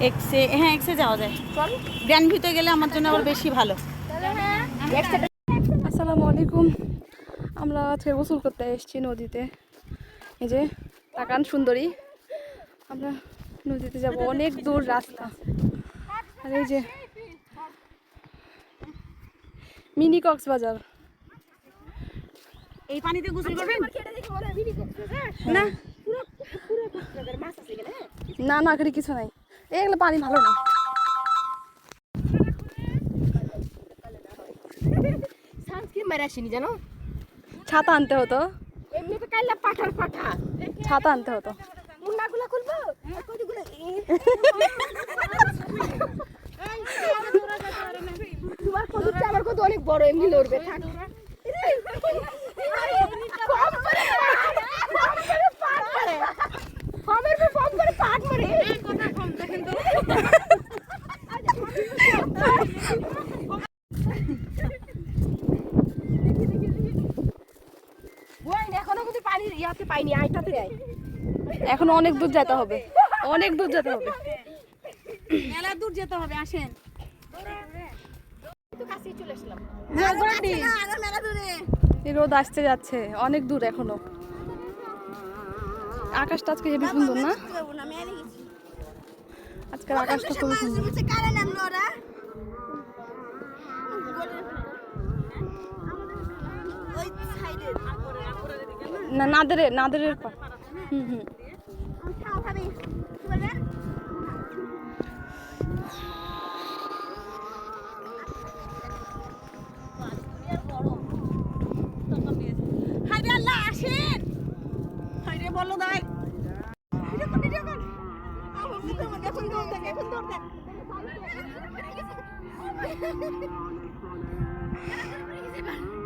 এক্সে, হ্যাঁ এক্সে যাওয়া যায়। চল গ্র্যান্ড ভিউতে গেলে আমার জন্য আবার বেশি ভালো। আসসালামু আলাইকুম। আমরা আজকে গোসল করতে এসেছি নদীতে। এই যে তাকান সুন্দরী, আমরা নদীতে যাব, অনেক দূর রাস্তা। আর এই যে মিনি কক্সবাজার। এই পানিতে গোসল করবেন না? না না, এখানে কিছু নাই, এগুলো পানি ভালো না। জানো ছাতা আনতে হতো, এমনি তো কাইলা পাঠার পাঠা ছাতা আনতে হতো। মুন্নাগুলা খুলবো তোমার কদুরটা আমার কত অনেক বড়, এমনি লড়বে থাক। এখনো কিন্তু পানির ইয়াতে পাইনি, আইটাতে আয়। এখন অনেক দূর যেতে হবে, অনেক দূর যেতে হবে, মেলা দূর যেতে হবে। আসেন এই রোদ আসতে যাচ্ছে, অনেক দূর এখনো। আকাশটা আজকে হেবি সুন্দর না? আজকের আকাশটা খুবই সুন্দর। না নাদেরের পর। হুম। হায়রে আল্লাহ, আসেন। হায়রে বলো দাই এখন